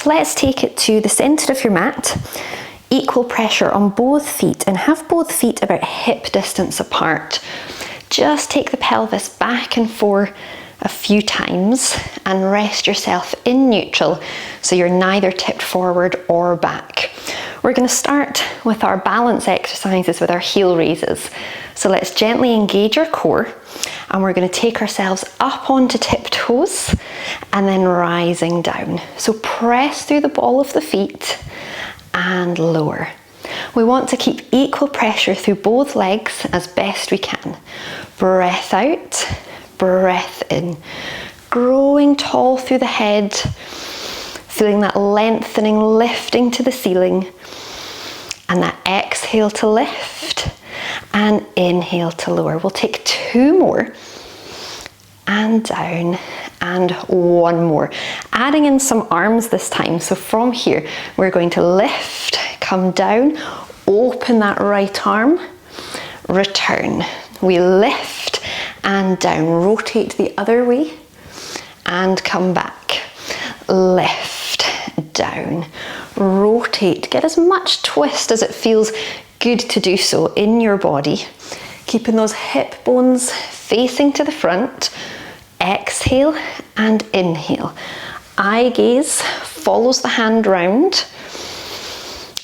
So let's take it to the centre of your mat. Equal pressure on both feet and have both feet about hip distance apart. Just take the pelvis back and forth a few times and rest yourself in neutral so you're neither tipped forward or back. We're going to start with our balance exercises with our heel raises. So let's gently engage our core and we're going to take ourselves up onto tiptoes and then rising down. So press through the ball of the feet and lower. We want to keep equal pressure through both legs as best we can. Breath out, breath in. Growing tall through the head, feeling that lengthening, lifting to the ceiling. And that exhale to lift and inhale to lower. We'll take 2 more and down and 1 more. Adding in some arms this time. So from here, we're going to lift, come down, open that right arm, return. We lift and down, rotate the other way and come back. Lift, down, rotate. Get as much twist as it feels good to do so in your body. Keeping those hip bones facing to the front. Exhale and inhale. Eye gaze follows the hand round.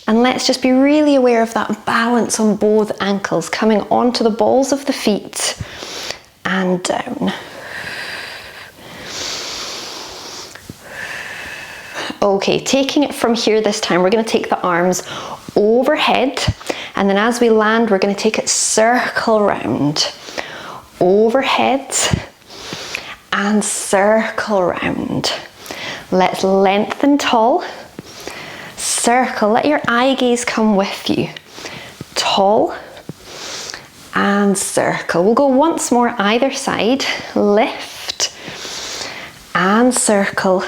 And let's just be really aware of that balance on both ankles, coming onto the balls of the feet and down. Okay, taking it from here this time, we're going to take the arms overhead, and then as we land, we're going to take it circle round. Overhead and circle round. Let's lengthen tall. Circle, let your eye gaze come with you. Tall and circle. We'll go once more either side. Lift and circle.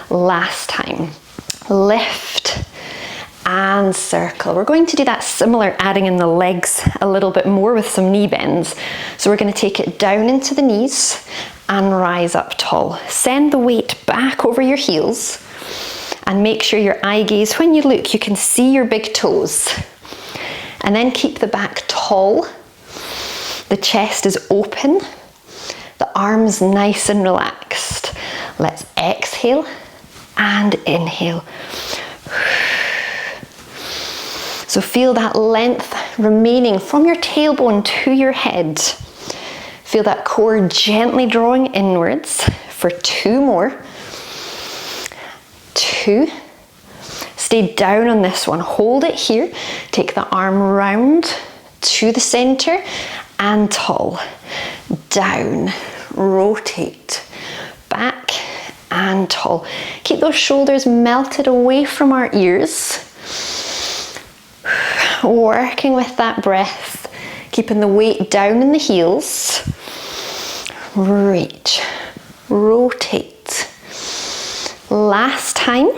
Last time. Lift and circle. We're going to do that similar, adding in the legs a little bit more with some knee bends. So we're going to take it down into the knees and rise up tall. Send the weight back over your heels and make sure your eye gaze, when you look, you can see your big toes. And then keep the back tall. The chest is open. The arms nice and relaxed. Let's exhale and inhale. So feel that length remaining from your tailbone to your head. Feel that core gently drawing inwards for 2 more. 2. Stay down on this one. Hold it here. Take the arm round to the center and tall. Down. Rotate. Back and tall. Keep those shoulders melted away from our ears. Working with that breath. Keeping the weight down in the heels. Reach. Rotate. Last time,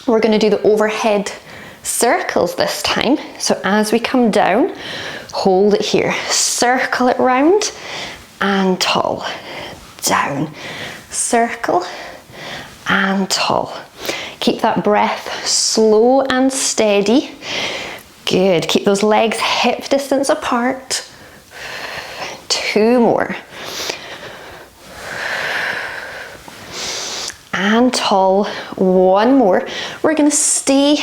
we're going to do the overhead circles this time. So as we come down, hold it here. Circle it round and tall. Down. Circle and tall. Keep that breath slow and steady. Good. Keep those legs hip distance apart. 2 more. And tall. 1 more. We're going to stay,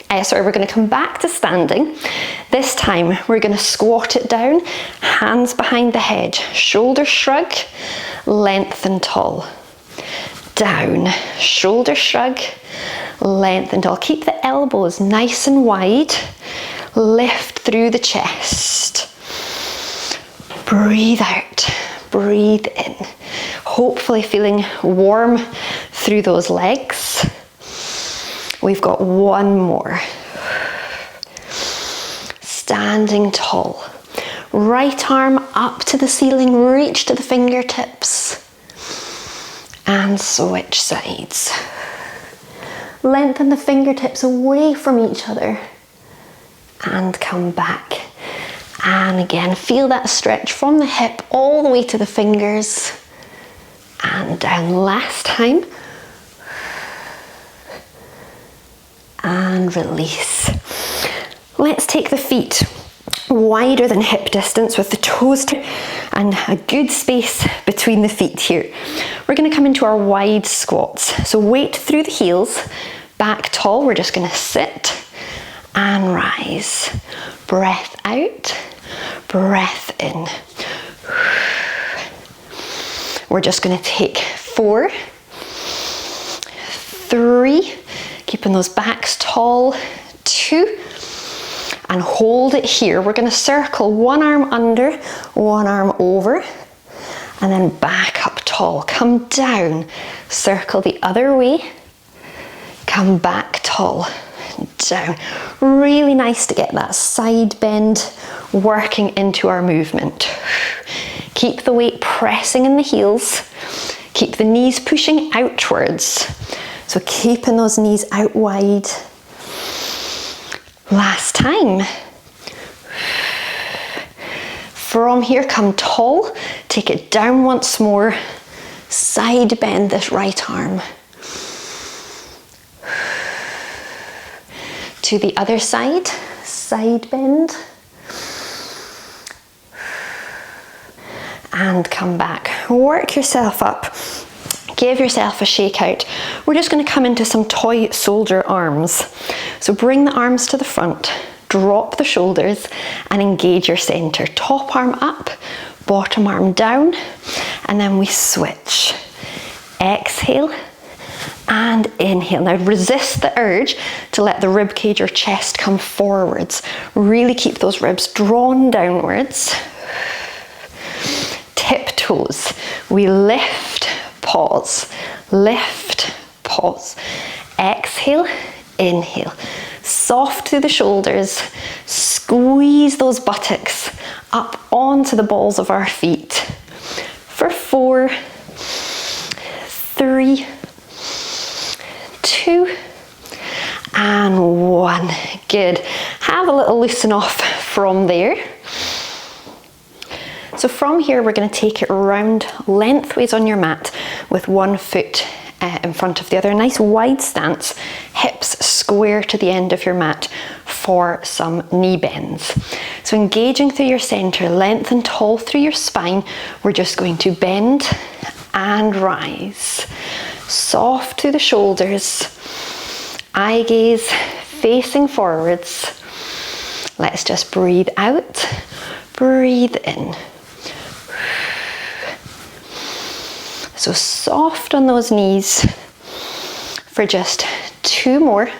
we're going to come back to standing. This time we're going to squat it down, hands behind the head, shoulder shrug, lengthen tall. Down, shoulder shrug, lengthen tall. Keep the elbows nice and wide. Lift through the chest. Breathe out, breathe in. Hopefully feeling warm through those legs. We've got 1 more. Standing tall. Right arm up to the ceiling, reach to the fingertips. And switch sides. Lengthen the fingertips away from each other. And come back. And again, feel that stretch from the hip all the way to the fingers. And down last time. and release. Let's take the feet wider than hip distance with the toes and a good space between the feet here. We're going to come into our wide squats. So weight through the heels, back tall. We're just going to sit and rise. Breath out, breath in. We're just going to take 4, 3, keeping those backs tall, 2, and hold it here. We're going to circle one arm under, one arm over, and then back up tall. Come down, circle the other way, come back tall, down. Really nice to get that side bend working into our movement. Keep the weight pressing in the heels. Keep the knees pushing outwards. So keeping those knees out wide. Last time. From here, come tall. Take it down once more. Side bend this right arm. To the other side, side bend. And come back. Work yourself up. Give yourself a shake out. We're just going to come into some toy soldier arms. So bring the arms to the front, drop the shoulders and engage your center. Top arm up, bottom arm down, and then we switch. Exhale and inhale. Now resist the urge to let the rib cage or chest come forwards. Really keep those ribs drawn downwards. Tiptoes. We lift, pause, lift, pause. Exhale, inhale. Soft through the shoulders. Squeeze those buttocks up onto the balls of our feet. For 4, 3, 2, and 1. Good. Have a little loosen off from there. So from here, we're going to take it round lengthways on your mat with one foot in front of the other. Nice wide stance, hips square to the end of your mat for some knee bends. So engaging through your center, lengthen tall through your spine. We're just going to bend and rise. Soft through the shoulders, eye gaze facing forwards. Let's just breathe out, breathe in. So soft on those knees for just 2 more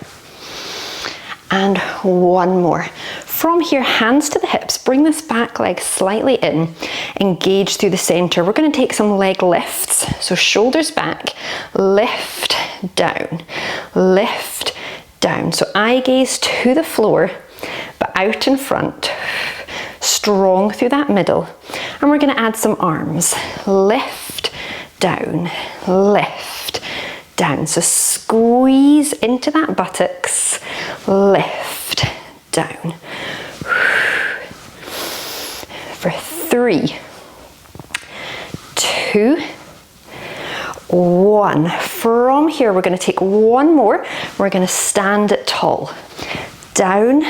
and 1 more. From here, hands to the hips, bring this back leg slightly in, engage through the center. We're going to take some leg lifts. So shoulders back, lift, down, lift, down. So eye gaze to the floor, but out in front, strong through that middle. And we're going to add some arms, lift, down, lift, down. So squeeze into that buttocks, lift, down. For 3, 2, 1. From here, we're going to take 1 more. We're going to stand it tall, down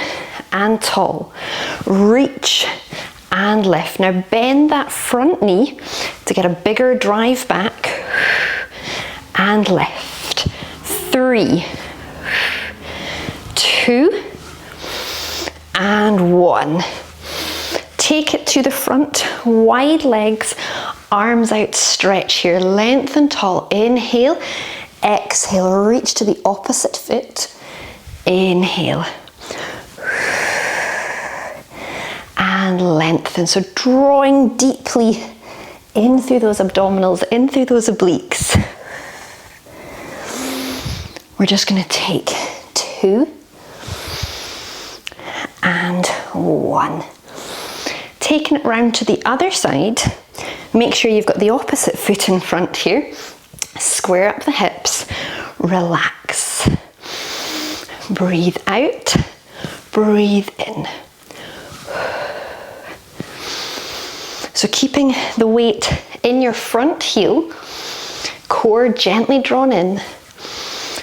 and tall. Reach and lift. Now bend that front knee to get a bigger drive back and lift. 3, 2, and 1. Take it to the front, wide legs, arms out, stretch here, lengthen tall. Inhale, exhale, reach to the opposite foot. Inhale. And lengthen. So drawing deeply in through those abdominals, in through those obliques. We're just going to take 2 and 1. Taking it round to the other side, make sure you've got the opposite foot in front here. Square up the hips, relax. Breathe out, breathe in. So keeping the weight in your front heel, core gently drawn in,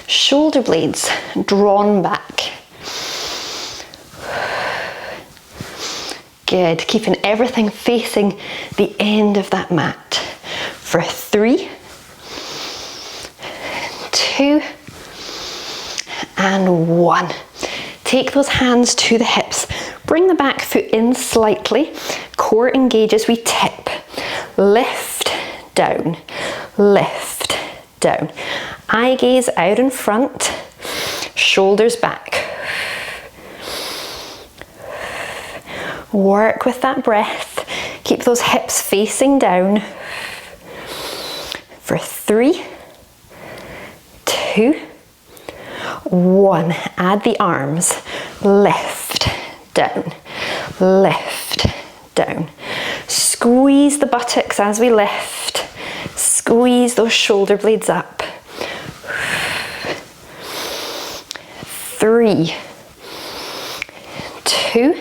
Shoulder blades drawn back. Good, keeping everything facing the end of that mat. For 3, 2, and 1. Take those hands to the hips. Bring the back foot in slightly. Core engage as we tip. Lift, down, lift, down. Eye gaze out in front, shoulders back. Work with that breath. Keep those hips facing down. For 3, 2, 1. Add the arms. Lift, down, lift, down. Squeeze the buttocks as we lift. Squeeze those shoulder blades up. 3, 2,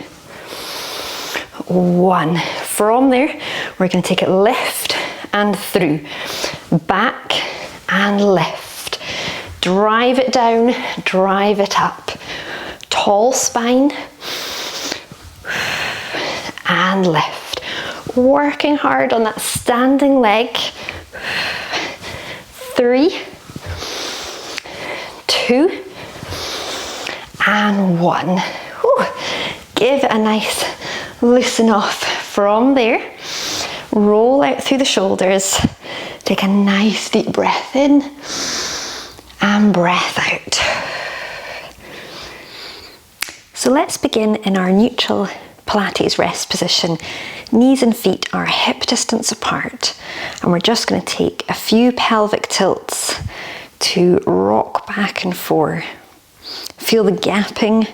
1. From there, we're going to take it lift and through. Back and lift. Drive it down, drive it up. Tall spine and lift. Working hard on that standing leg. 3, 2, and 1. Whew. Give it a nice loosen off. From there, roll out through the shoulders. Take a nice deep breath in and breath out. So let's begin in our neutral Pilates rest position. Knees and feet are hip distance apart, and we're just going to take a few pelvic tilts to rock back and forth. Feel the gapping,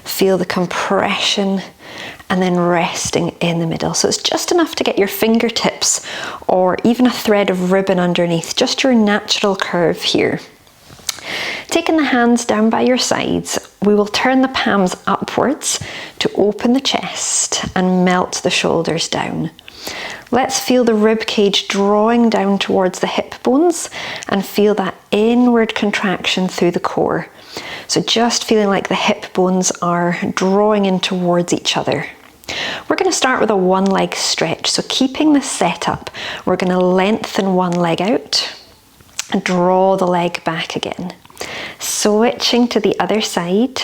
feel the compression, and then resting in the middle. So it's just enough to get your fingertips or even a thread of ribbon underneath, just your natural curve here. Taking the hands down by your sides, we will turn the palms upwards to open the chest and melt the shoulders down. Let's feel the rib cage drawing down towards the hip bones and feel that inward contraction through the core. So just feeling like the hip bones are drawing in towards each other. We're going to start with a one leg stretch. So keeping this set up, we're going to lengthen one leg out and draw the leg back again. Switching to the other side,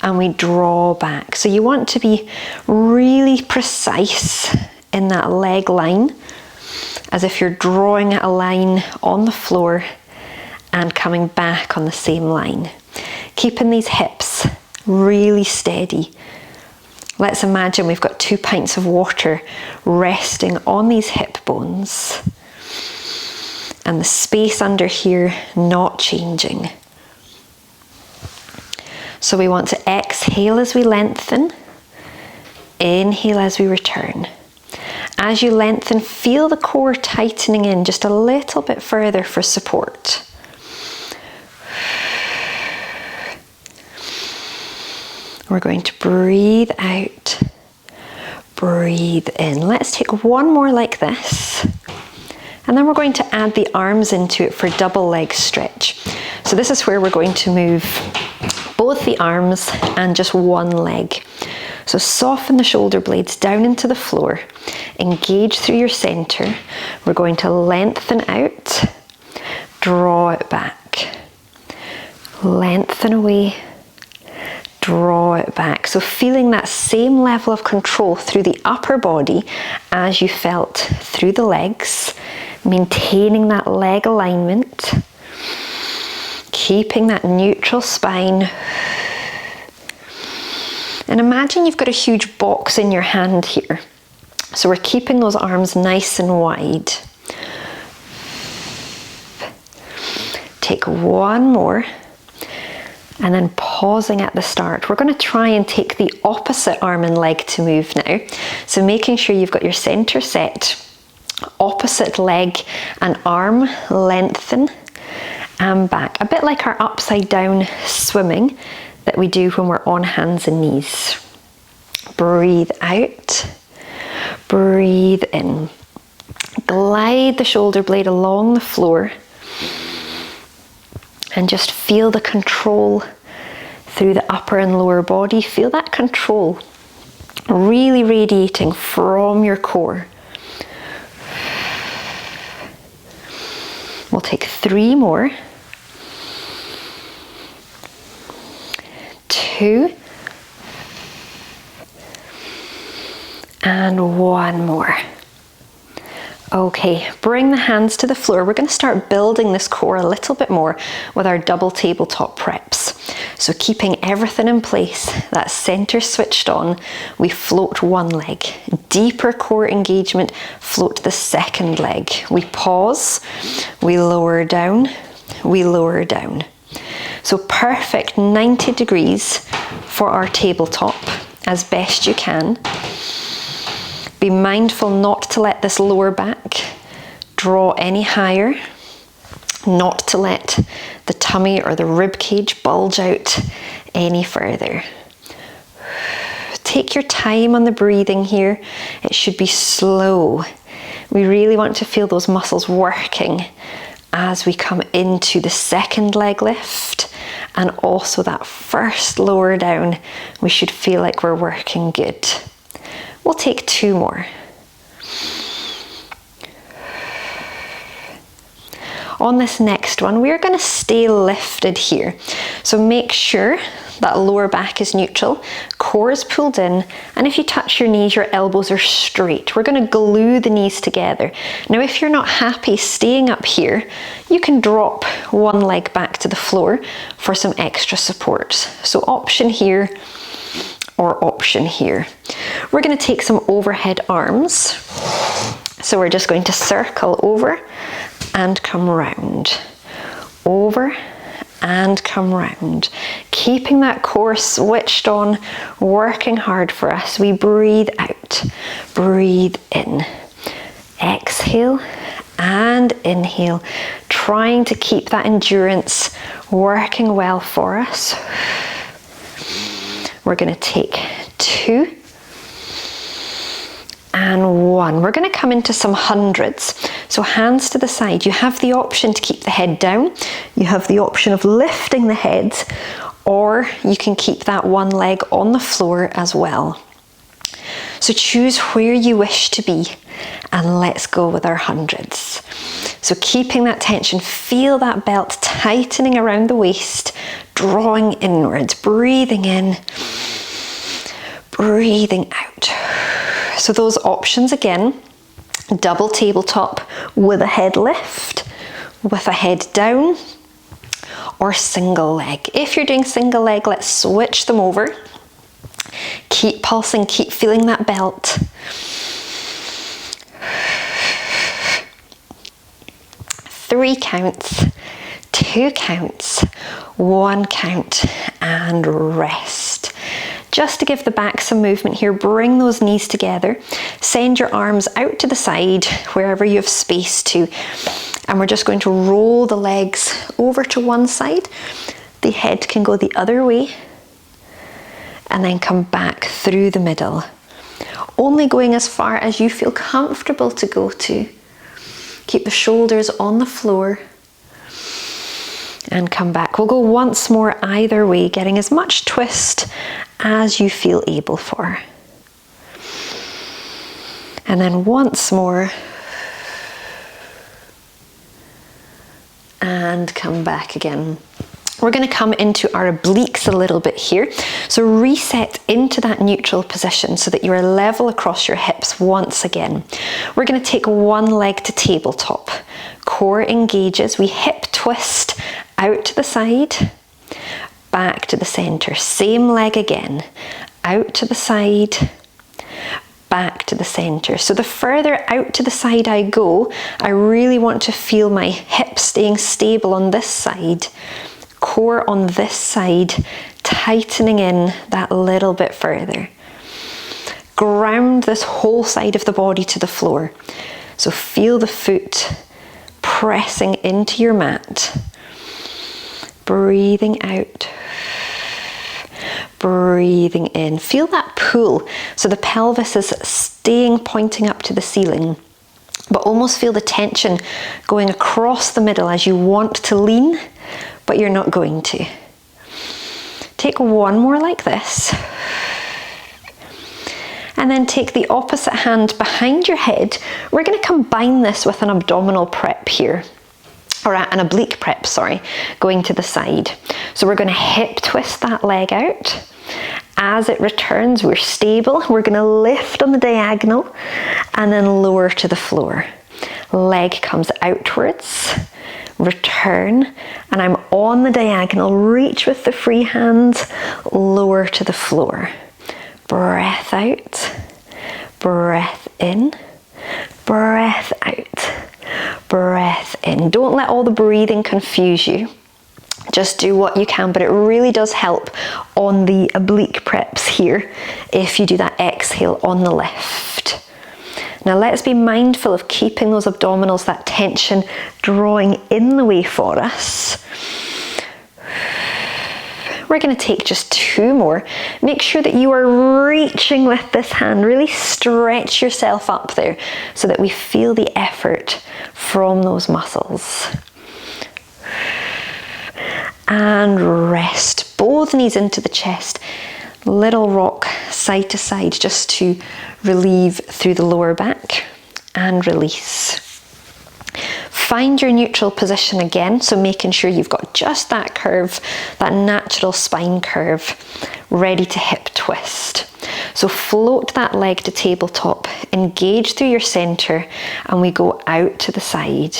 and we draw back. So you want to be really precise in that leg line, as if you're drawing a line on the floor and coming back on the same line. Keeping these hips really steady. Let's imagine we've got 2 pints of water resting on these hip bones, and the space under here not changing. So we want to exhale as we lengthen, inhale as we return. As you lengthen, feel the core tightening in just a little bit further for support. We're going to breathe out, breathe in. Let's take one more like this. And then we're going to add the arms into it for double leg stretch. So this is where we're going to move both the arms and just one leg. So soften the shoulder blades down into the floor. Engage through your center. We're going to lengthen out, draw it back. Lengthen away, draw it back. So feeling that same level of control through the upper body as you felt through the legs, maintaining that leg alignment, keeping that neutral spine. And imagine you've got a huge box in your hand here. So we're keeping those arms nice and wide. Take one more. And then pausing at the start. We're going to try and take the opposite arm and leg to move now. So making sure you've got your center set, opposite leg and arm lengthen and back. A bit like our upside down swimming that we do when we're on hands and knees. Breathe out, breathe in. Glide the shoulder blade along the floor. And just feel the control through the upper and lower body. Feel that control really radiating from your core. We'll take 3 more. 2. And 1 more. Okay, bring the hands to the floor. We're going to start building this core a little bit more with our double tabletop preps. So keeping everything in place, that center switched on, we float one leg. Deeper core engagement, float the second leg. We pause, we lower down, we lower down. So perfect 90 degrees for our tabletop as best you can. Be mindful not to let this lower back draw any higher, not to let the tummy or the rib cage bulge out any further. Take your time on the breathing here. It should be slow. We really want to feel those muscles working as we come into the second leg lift and also that first lower down. We should feel like we're working good. We'll take 2 more. On this next one, we're going to stay lifted here. So make sure that lower back is neutral, core is pulled in, and if you touch your knees, your elbows are straight. We're going to glue the knees together. Now, if you're not happy staying up here, you can drop one leg back to the floor for some extra support. So option here or option here. We're going to take some overhead arms. So we're just going to circle over and come round. Over and come round. Keeping that core switched on, working hard for us. We breathe out, breathe in. Exhale and inhale. Trying to keep that endurance working well for us. We're going to take 2 and 1. We're going to come into some hundreds. So hands to the side. You have the option to keep the head down. You have the option of lifting the head, or you can keep that one leg on the floor as well. So choose where you wish to be and let's go with our hundreds. So keeping that tension, feel that belt tightening around the waist, drawing inwards, breathing in, breathing out. So those options again, double tabletop with a head lift, with a head down, or single leg. If you're doing single leg, let's switch them over. Keep pulsing, keep feeling that belt. 3 counts, 2 counts, 1 count, and rest. Just to give the back some movement here, bring those knees together, send your arms out to the side wherever you have space to, and we're just going to roll the legs over to one side. The head can go the other way, and then come back through the middle. Only going as far as you feel comfortable to go to. Keep the shoulders on the floor and come back. We'll go once more either way, getting as much twist as you feel able for. And then once more and come back again. We're going to come into our obliques a little bit here. So reset into that neutral position so that you are level across your hips once again. We're going to take one leg to tabletop. Core engages. We hip twist out to the side, back to the center. Same leg again. Out to the side, back to the center. So the further out to the side I go, I really want to feel my hips staying stable on this side. Core on this side, tightening in that little bit further. Ground this whole side of the body to the floor. So feel the foot pressing into your mat. Breathing out. Breathing in. Feel that pull. So the pelvis is staying pointing up to the ceiling, but almost feel the tension going across the middle as you want to lean. but you're not going to. Take one more like this. And then take the opposite hand behind your head. We're going to combine this with an abdominal prep here. Or an oblique prep, sorry, going to the side. So we're going to hip twist that leg out. As it returns, we're stable. We're going to lift on the diagonal and then lower to the floor. Leg comes outwards, return, and I'm on the diagonal. Reach with the free hand, lower to the floor. Breath out, breath in, breath out, breath in. Don't let all the breathing confuse you. Just do what you can, but it really does help on the oblique preps here if you do that exhale on the lift. Now let's be mindful of keeping those abdominals, that tension drawing in the way for us. We're going to take just 2 more. Make sure that you are reaching with this hand. Really stretch yourself up there so that we feel the effort from those muscles. And rest. Both knees into the chest. Little rock side to side just to relieve through the lower back and release. Find your neutral position again, so making sure you've got just that curve, that natural spine curve, ready to hip twist. So float that leg to tabletop, engage through your center, and we go out to the side,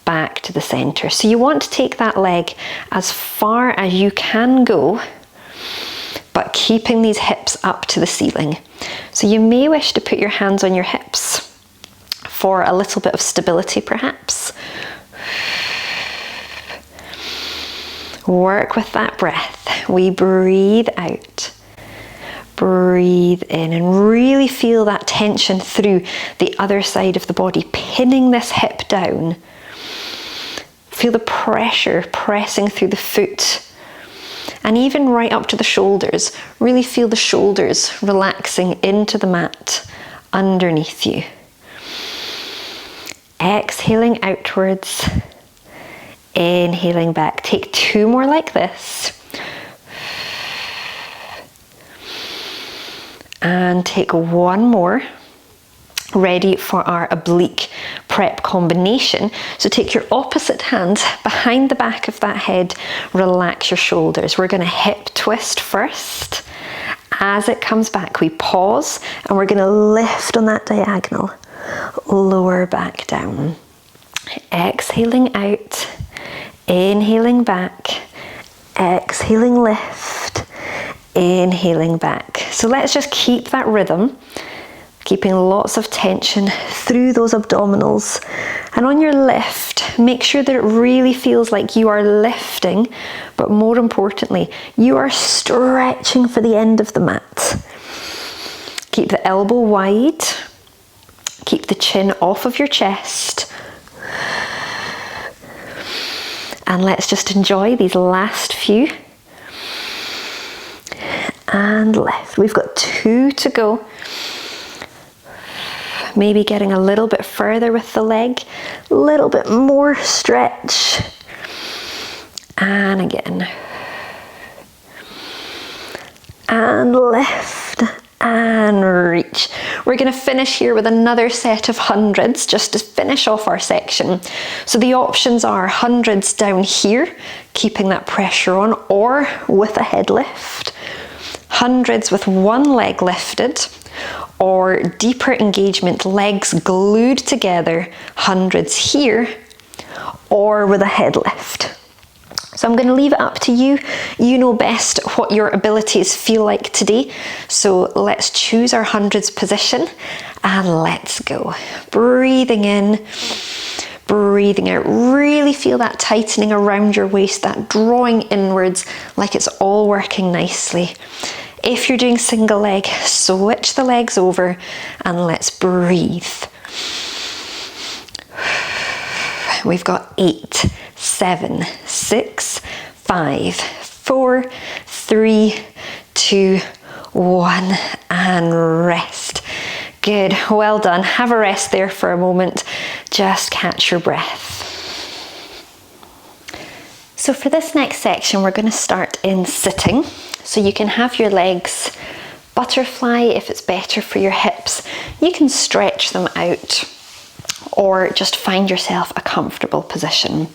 back to the center. So you want to take that leg as far as you can go, but keeping these hips up to the ceiling. So you may wish to put your hands on your hips for a little bit of stability perhaps. Work with that breath. We breathe out, breathe in, and really feel that tension through the other side of the body, pinning this hip down. Feel the pressure pressing through the foot. And even right up to the shoulders, really feel the shoulders relaxing into the mat underneath you. Exhaling outwards, inhaling back. Take 2 more like this. And take 1 more. Ready for our oblique prep combination. So take your opposite hand behind the back of that head, relax your shoulders. We're going to hip twist first. As it comes back, we pause and we're going to lift on that diagonal, lower back down. Exhaling out, inhaling back, exhaling lift, inhaling back. So let's just keep that rhythm. Keeping lots of tension through those abdominals. And on your lift, make sure that it really feels like you are lifting, but more importantly, you are stretching for the end of the mat. Keep the elbow wide. Keep the chin off of your chest. And let's just enjoy these last few. And lift. We've got 2 to go. Maybe getting a little bit further with the leg, a little bit more stretch. And again. And lift and reach. We're going to finish here with another set of hundreds just to finish off our section. So the options are hundreds down here, keeping that pressure on, or with a head lift. Hundreds with one leg lifted, or deeper engagement, legs glued together, hundreds here, or with a head lift. So I'm going to leave it up to you. You know best what your abilities feel like today. So let's choose our hundreds position and let's go. Breathing in, breathing out. Really feel that tightening around your waist, that drawing inwards like it's all working nicely. If you're doing single leg, switch the legs over and let's breathe. We've got 8, 7, 6, 5, 4, 3, 2, 1, and rest. Good, well done. Have a rest there for a moment. Just catch your breath. So for this next section, we're going to start in sitting. So you can have your legs butterfly if it's better for your hips. You can stretch them out or just find yourself a comfortable position.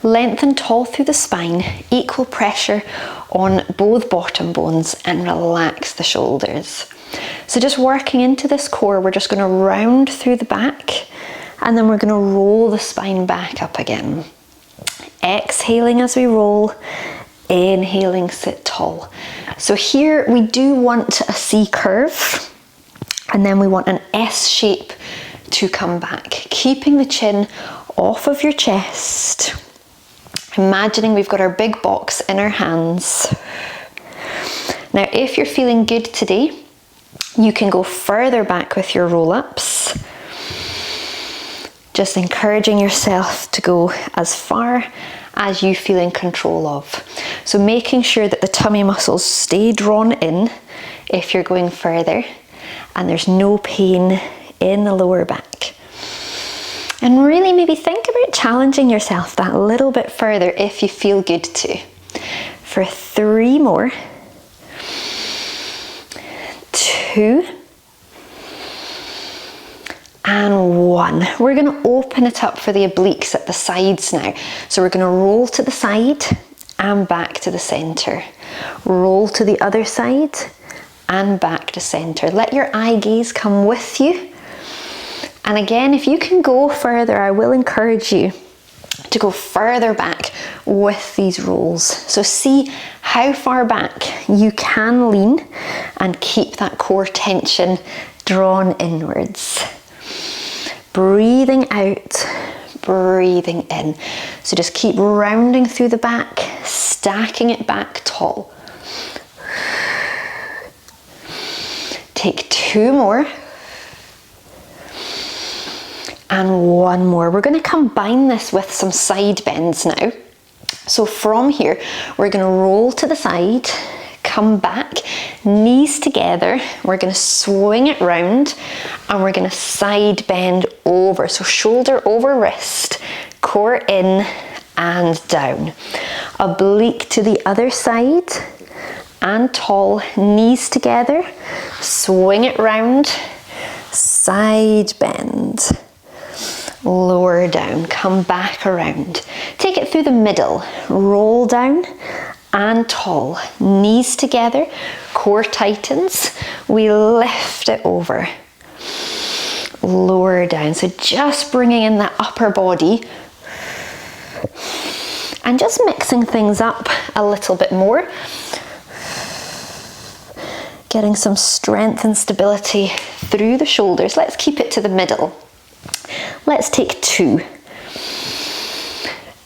Lengthen tall through the spine, equal pressure on both bottom bones, and relax the shoulders. So just working into this core, we're just going to round through the back and then we're going to roll the spine back up again. Exhaling as we roll, inhaling, sit tall. So here we do want a C curve and then we want an S shape to come back, keeping the chin off of your chest. Imagining we've got our big box in our hands. Now, if you're feeling good today, you can go further back with your roll-ups. Just encouraging yourself to go as far as you feel in control of. So making sure that the tummy muscles stay drawn in if you're going further and there's no pain in the lower back. And really maybe think about challenging yourself that little bit further if you feel good to. For 3 more. 2. And 1. We're going to open it up for the obliques at the sides now. So we're going to roll to the side and back to the center. Roll to the other side and back to center. Let your eye gaze come with you. And again, if you can go further, I will encourage you to go further back with these rolls. So see how far back you can lean and keep that core tension drawn inwards. Breathing out, breathing in. So just keep rounding through the back, stacking it back tall. Take 2 more. And 1 more. We're going to combine this with some side bends now. So from here, we're going to roll to the side, come back, knees together. We're going to swing it round and we're going to side bend over. So shoulder over wrist, core in and down. Oblique to the other side and tall, knees together, swing it round, side bend. Lower down, come back around. Take it through the middle, roll down and tall. Knees together, core tightens. We lift it over. Lower down. So just bringing in that upper body and just mixing things up a little bit more. Getting some strength and stability through the shoulders. Let's keep it to the middle. Let's take 2.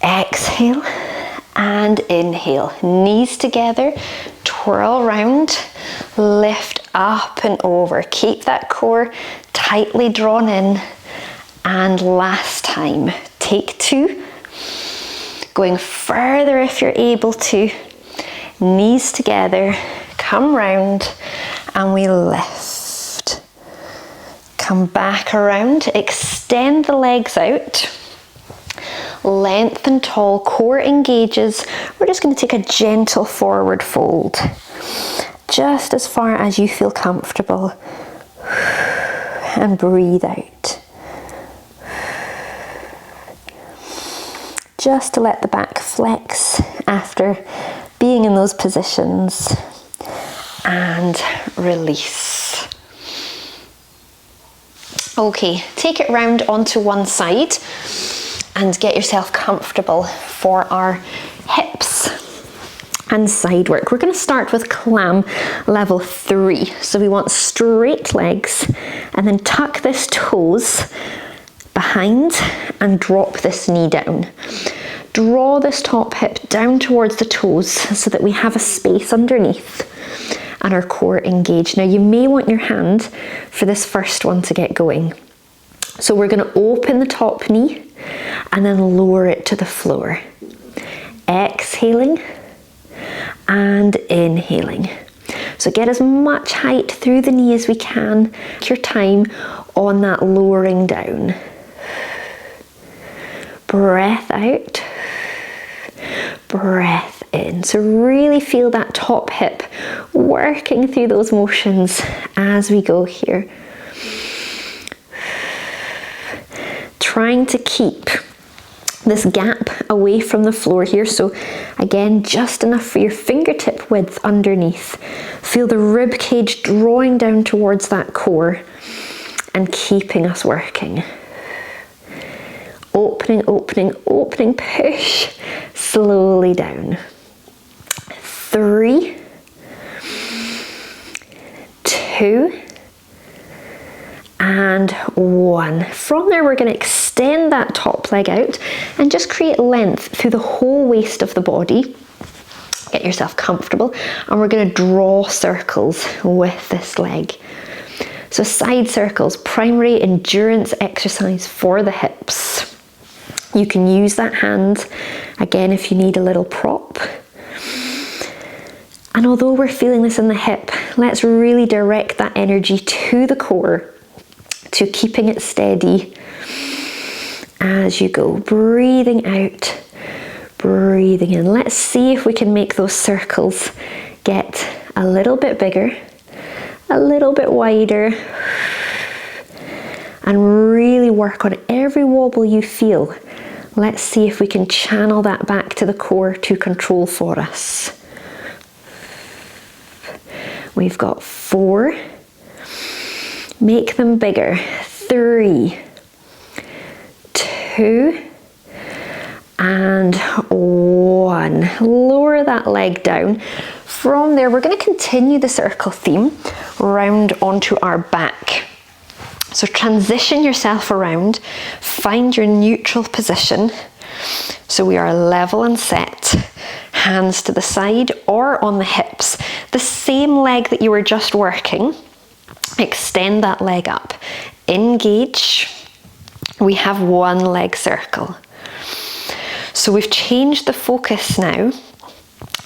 Exhale and inhale. Knees together, twirl round, lift up and over. Keep that core tightly drawn in. And last time, take 2. Going further if you're able to. Knees together, come round and we lift. Come back around, extend the legs out, lengthen tall, core engages. We're just going to take a gentle forward fold, just as far as you feel comfortable, and breathe out. Just to let the back flex after being in those positions, and release. Okay, take it round onto one side and get yourself comfortable for our hips and side work. We're going to start with clam level 3. So we want straight legs and then tuck this toes behind and drop this knee down. Draw this top hip down towards the toes so that we have a space underneath and our core engaged. Now you may want your hand for this first one to get going. So we're going to open the top knee and then lower it to the floor. Exhaling and inhaling. So get as much height through the knee as we can. Take your time on that lowering down. Breath out. breath in. So really feel that top hip working through those motions as we go here. Trying to keep this gap away from the floor here, so again, just enough for your fingertip width underneath. Feel the rib cage drawing down towards that core and keeping us working. Opening, opening, opening, push slowly down. 3, 2, and 1. From there, we're going to extend that top leg out and just create length through the whole waist of the body. Get yourself comfortable, and we're going to draw circles with this leg. So side circles, primary endurance exercise for the hips. You can use that hand, again, if you need a little prop. And although we're feeling this in the hip, let's really direct that energy to the core, to keeping it steady as you go. Breathing out, breathing in. Let's see if we can make those circles get a little bit bigger, a little bit wider, and really work on every wobble you feel. Let's see if we can channel that back to the core to control for us. We've got 4. Make them bigger. 3, 2, and 1. Lower that leg down. From there, we're going to continue the circle theme round onto our back. So transition yourself around, find your neutral position. So we are level and set, hands to the side or on the hips. The same leg that you were just working, extend that leg up. Engage. We have 1 leg circle. So we've changed the focus now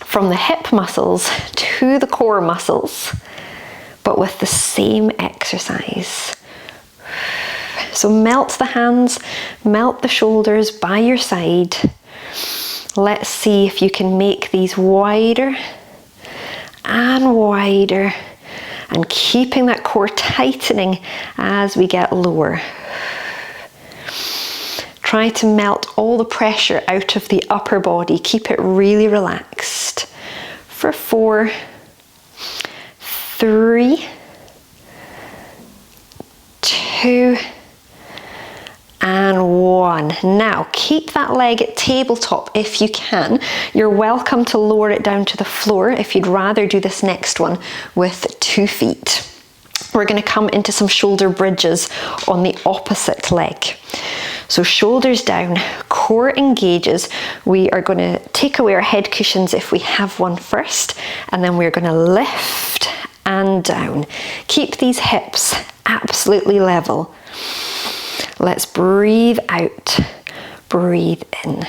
from the hip muscles to the core muscles, but with the same exercise. So melt the hands, melt the shoulders by your side. Let's see if you can make these wider and wider, and keeping that core tightening as we get lower. Try to melt all the pressure out of the upper body. Keep it really relaxed. For 4, 3, 2, and 1. Now keep that leg at tabletop if you can. You're welcome to lower it down to the floor if you'd rather do this next one with 2 feet. We're going to come into some shoulder bridges on the opposite leg. So shoulders down, core engages. We are going to take away our head cushions if we have one first, and then we're going to lift and down. Keep these hips absolutely level. Let's breathe out, breathe in.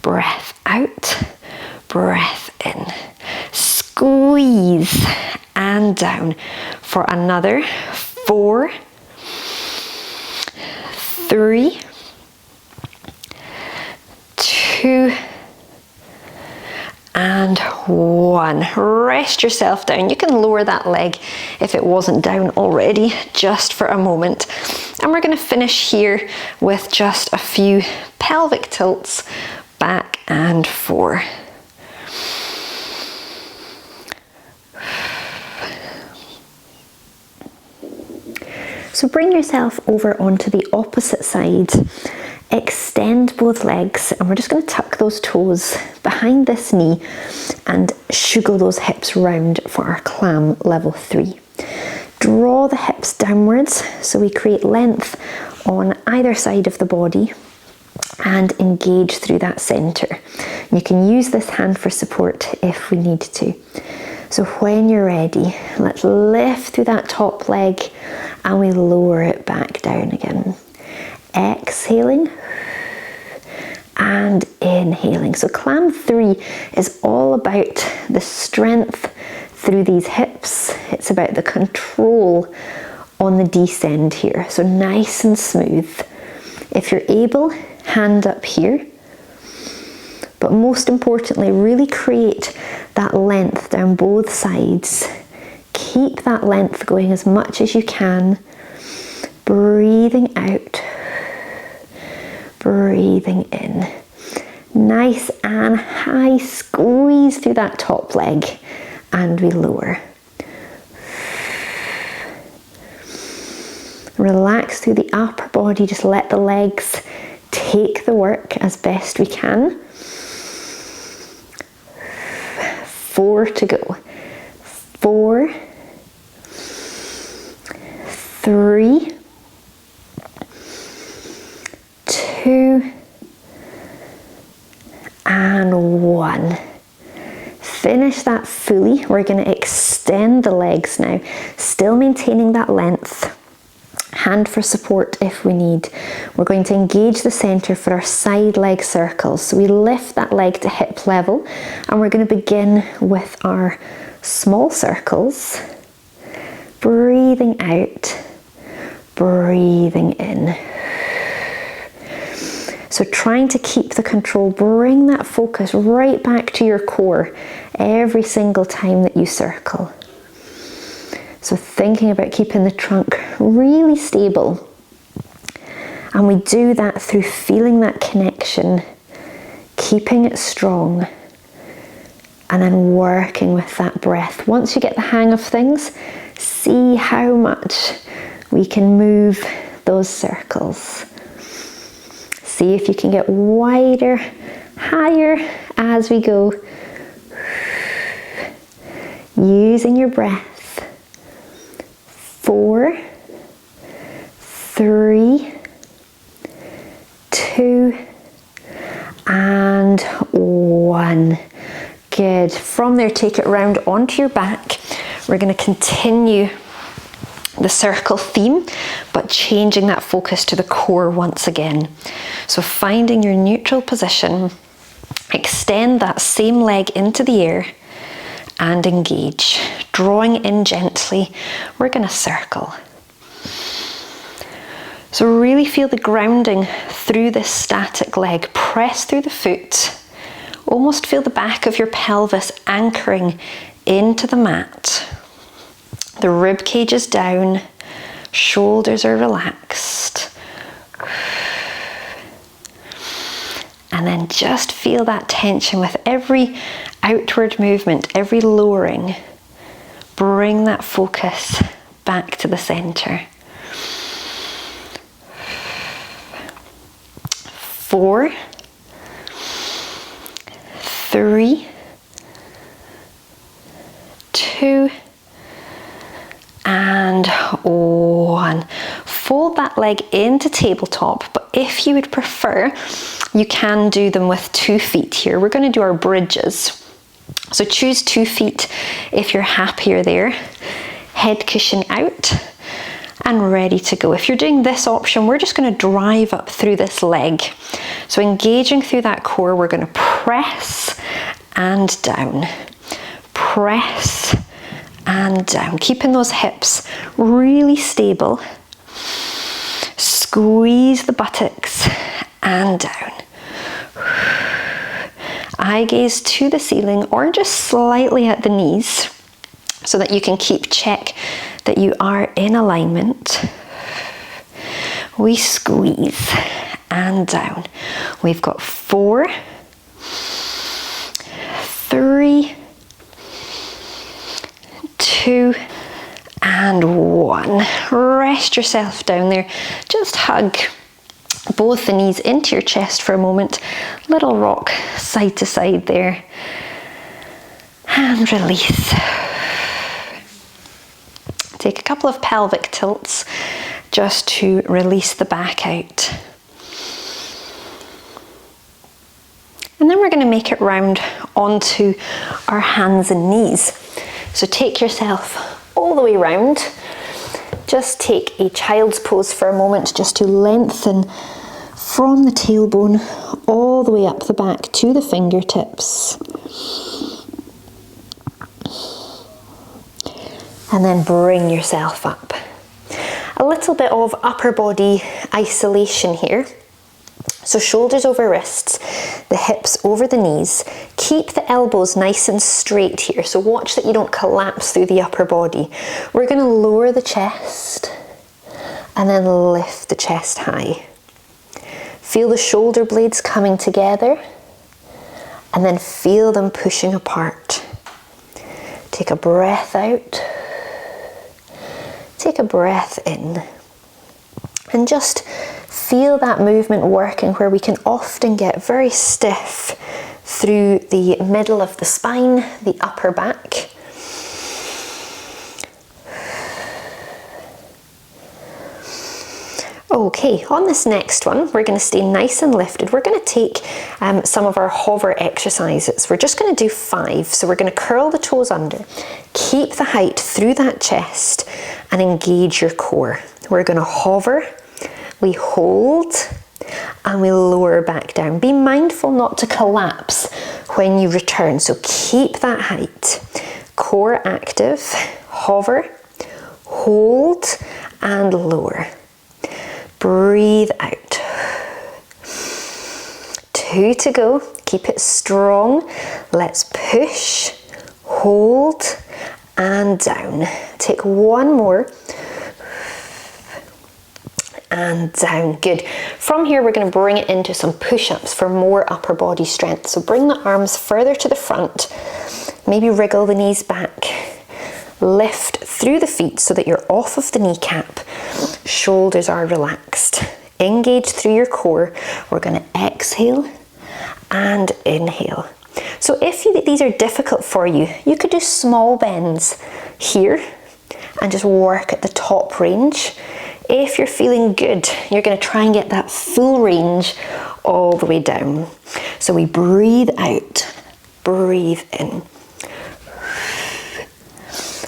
Breath out, breath in. Squeeze and down for another 4, 3, 2, and 1. Rest yourself down. You can lower that leg if it wasn't down already, just for a moment. And we're going to finish here with just a few pelvic tilts back and forth. So bring yourself over onto the opposite side. Extend both legs, and we're just going to tuck those toes behind this knee and shugo those hips round for our clam level 3. Draw the hips downwards so we create length on either side of the body and engage through that centre. You can use this hand for support if we need to. So when you're ready, let's lift through that top leg and we lower it back down again. Exhaling and inhaling. So clam 3 is all about the strength through these hips. It's about the control on the descend here. So nice and smooth. If you're able, hand up here. But most importantly, really create that length down both sides. Keep that length going as much as you can. Breathing out, breathing in. Nice and high, squeeze through that top leg, and we lower. Relax through the upper body, just let the legs take the work as best we can. 4 to go. 4, 3, 2, and 1. Finish that fully. We're going to extend the legs now, still maintaining that length. Hand for support if we need. We're going to engage the center for our side leg circles. So we lift that leg to hip level, and we're going to begin with our small circles. Breathing out, breathing in. So trying to keep the control, bring that focus right back to your core every single time that you circle. So thinking about keeping the trunk really stable. And we do that through feeling that connection, keeping it strong, and then working with that breath. Once you get the hang of things, see how much we can move those circles. See if you can get wider, higher as we go. Using your breath. 4, 3, 2, and 1. Good. From there, take it round onto your back. We're going to continue the circle theme, but changing that focus to the core once again. So finding your neutral position, extend that same leg into the air, and engage. Drawing in gently, we're going to circle. So really feel the grounding through this static leg. Press through the foot. Almost feel the back of your pelvis anchoring into the mat. The rib cage is down. Shoulders are relaxed. And then just feel that tension with every outward movement, every lowering. Bring that focus back to the center. 4, 3, 2, and 1. Fold that leg into tabletop, but if you would prefer, you can do them with 2 feet here. We're going to do our bridges. So choose 2 feet if you're happier there. Head cushion out and ready to go. If you're doing this option, we're just going to drive up through this leg. So engaging through that core, we're going to press and down. Press and down. Keeping those hips really stable. Squeeze the buttocks and down. Eye gaze to the ceiling or just slightly at the knees so that you can keep check that you are in alignment. We squeeze and down. We've got 4, 3, 2, and 1. Rest yourself down there. Just hug both the knees into your chest for a moment. Little rock side to side there. And release. Take a couple of pelvic tilts just to release the back out. And then we're going to make it round onto our hands and knees. So take yourself all the way round. Just take a child's pose for a moment just to lengthen from the tailbone all the way up the back to the fingertips. And then bring yourself up. A little bit of upper body isolation here. So shoulders over wrists, the hips over the knees. Keep the elbows nice and straight here. So watch that you don't collapse through the upper body. We're going to lower the chest and then lift the chest high. Feel the shoulder blades coming together and then feel them pushing apart. Take a breath out. Take a breath in. And just feel that movement working where we can often get very stiff through the middle of the spine, the upper back. Okay, on this next one, we're going to stay nice and lifted. We're going to take some of our hover exercises. We're just going to do 5. So we're going to curl the toes under, keep the height through that chest and engage your core. We're going to hover, we hold and we lower back down. Be mindful not to collapse when you return. So keep that height. Core active, hover, hold and lower. Breathe out. 2 to go. Keep it strong. Let's push, hold, and down. Take 1 more. And down. Good. From here, we're going to bring it into some push-ups for more upper body strength. So bring the arms further to the front. Maybe wriggle the knees back. Lift through the feet so that you're off of the kneecap. Shoulders are relaxed. Engage through your core. We're going to exhale and inhale. So if these are difficult for you, you could do small bends here and just work at the top range. If you're feeling good, you're going to try and get that full range all the way down. So we breathe out, breathe in.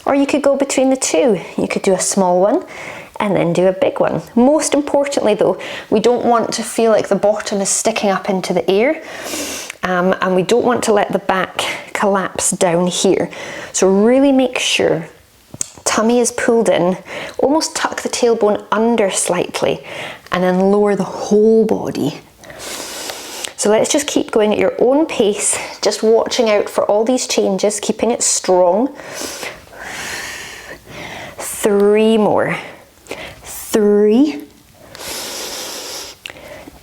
Or you could go between the two. You could do a small one and then do a big one. Most importantly though, we don't want to feel like the bottom is sticking up into the air, and we don't want to let the back collapse down here. So really make sure tummy is pulled in, almost tuck the tailbone under slightly and then lower the whole body. So let's just keep going at your own pace, just watching out for all these changes, keeping it strong. 3 more. 3,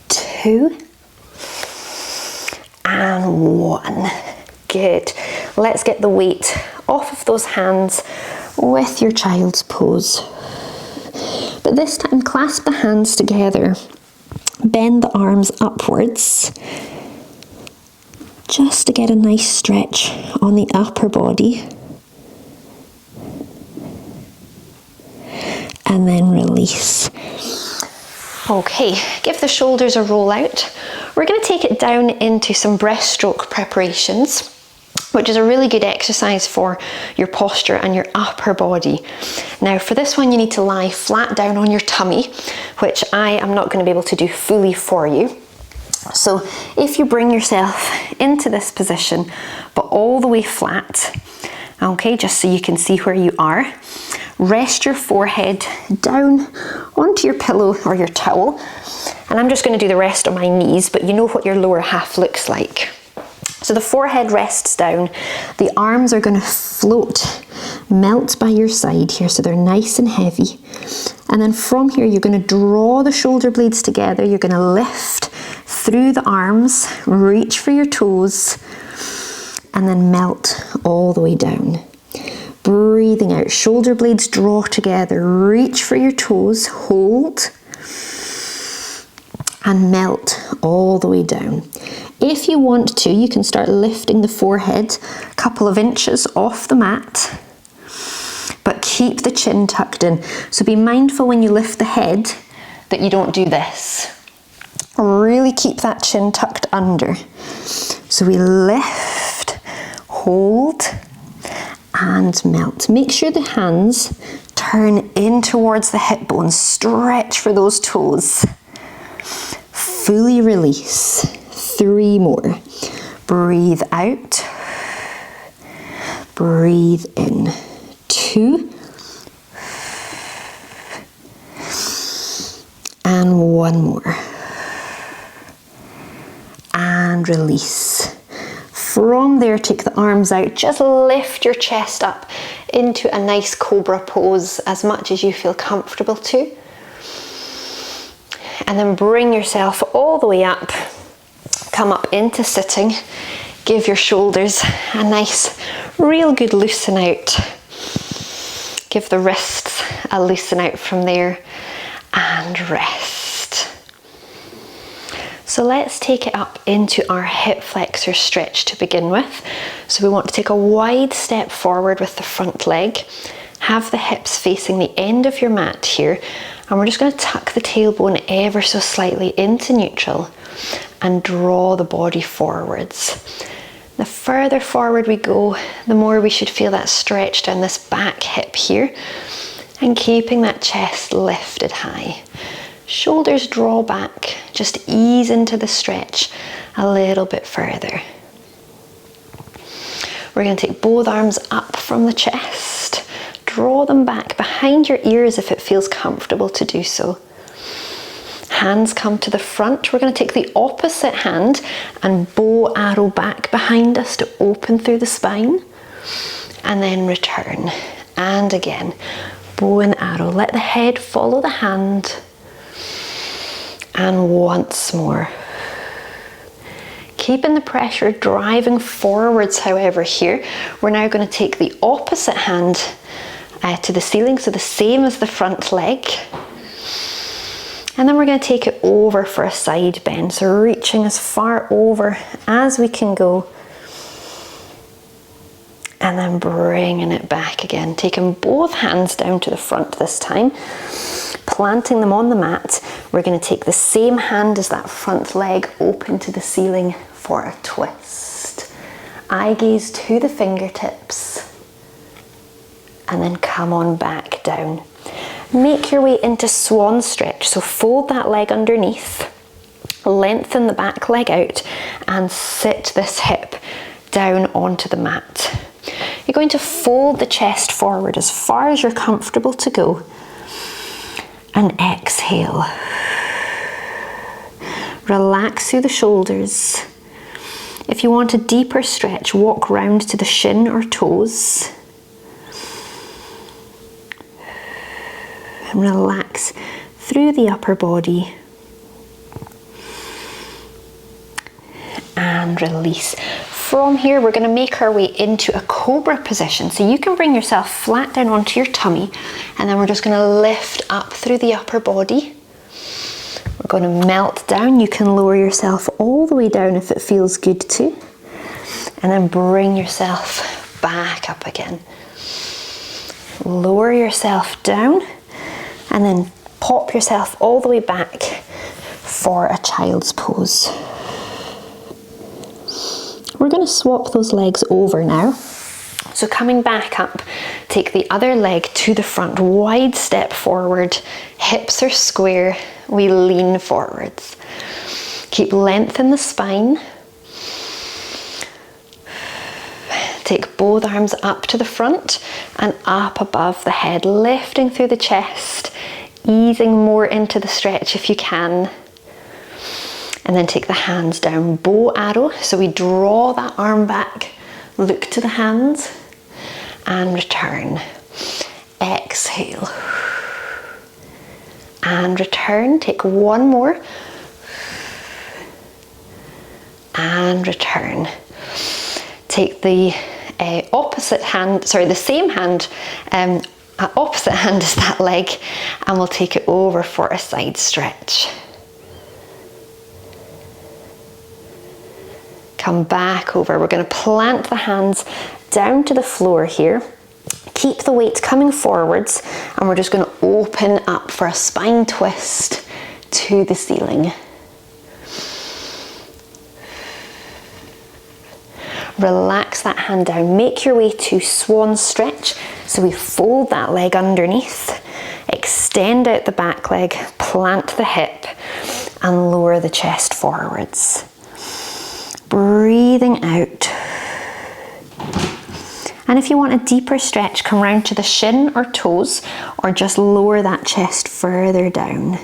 2, and 1. Good. Let's get the weight off of those hands with your child's pose. But this time, clasp the hands together. Bend the arms upwards, just to get a nice stretch on the upper body. And then release. Okay, give the shoulders a roll out. We're going to take it down into some breaststroke preparations, which is a really good exercise for your posture and your upper body. Now for this one, you need to lie flat down on your tummy, which I am not going to be able to do fully for you. So if you bring yourself into this position, but all the way flat, okay, just so you can see where you are, rest your forehead down onto your pillow or your towel. And I'm just going to do the rest on my knees, but you know what your lower half looks like. So the forehead rests down, the arms are going to float, melt by your side here, so they're nice and heavy. And then from here, you're going to draw the shoulder blades together, you're going to lift through the arms, reach for your toes, and then melt all the way down. Breathing out, shoulder blades draw together, reach for your toes, hold, and melt all the way down. If you want to, you can start lifting the forehead a couple of inches off the mat, but keep the chin tucked in. So be mindful when you lift the head that you don't do this. Really keep that chin tucked under. So we lift, hold, and melt. Make sure the hands turn in towards the hip bones. Stretch for those toes. Fully release. 3 more. Breathe out. Breathe in. 2. And 1 more. and release. From there, take the arms out, just lift your chest up into a nice cobra pose as much as you feel comfortable to. And then bring yourself all the way up, come up into sitting, give your shoulders a nice, real good loosen out. Give the wrists a loosen out from there and rest. So let's take it up into our hip flexor stretch to begin with. So we want to take a wide step forward with the front leg. Have the hips facing the end of your mat here. And we're just going to tuck the tailbone ever so slightly into neutral and draw the body forwards. The further forward we go, the more we should feel that stretch down this back hip here. And keeping that chest lifted high. Shoulders draw back, just ease into the stretch a little bit further. We're going to take both arms up from the chest, draw them back behind your ears if it feels comfortable to do so. Hands come to the front. We're going to take the opposite hand and bow arrow back behind us to open through the spine, and then return. And again, bow and arrow. Let the head follow the hand. And once more. Keeping the pressure driving forwards, however, here. We're now going to take the opposite hand to the ceiling, so the same as the front leg. And then we're going to take it over for a side bend, so reaching as far over as we can go. And then bringing it back again, taking both hands down to the front this time. Planting them on the mat, we're going to take the same hand as that front leg open to the ceiling for a twist. Eye gaze to the fingertips and then come on back down. Make your way into swan stretch, so fold that leg underneath, lengthen the back leg out and sit this hip down onto the mat. You're going to fold the chest forward as far as you're comfortable to go. And exhale. Relax through the shoulders. If you want a deeper stretch, walk round to the shin or toes. And relax through the upper body. And release. From here, we're going to make our way into a cobra position. So you can bring yourself flat down onto your tummy, and then we're just going to lift up through the upper body. We're going to melt down. You can lower yourself all the way down if it feels good to. And then bring yourself back up again. Lower yourself down, and then pop yourself all the way back for a child's pose. We're going to swap those legs over now. So coming back up, take the other leg to the front, wide step forward, hips are square, we lean forwards. Keep length in the spine. Take both arms up to the front and up above the head, lifting through the chest, easing more into the stretch if you can. And then take the hands down, bow arrow. So we draw that arm back, look to the hands and return. Exhale. And return. Take one more. And return. Take the opposite hand, the same hand, opposite hand as that leg, and we'll take it over for a side stretch. Come back over. We're going to plant the hands down to the floor here. Keep the weight coming forwards, and we're just going to open up for a spine twist to the ceiling. Relax that hand down. Make your way to swan stretch. So we fold that leg underneath, extend out the back leg, plant the hip, and lower the chest forwards. Breathing out. And if you want a deeper stretch, come round to the shin or toes, or just lower that chest further down.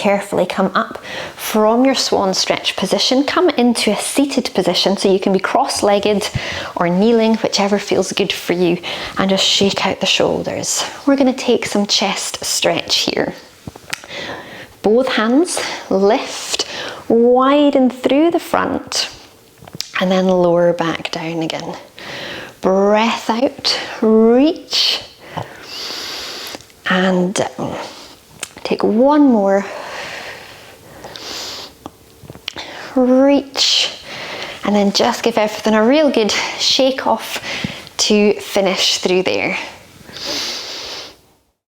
carefully come up from your swan stretch position, come into a seated position, so you can be cross-legged or kneeling, whichever feels good for you, and just shake out the shoulders. We're going to take some chest stretch here. Both hands lift, widen through the front, and then lower back down again. Breath out, reach, and down. Take one more. Reach, and then just give everything a real good shake off to finish through there.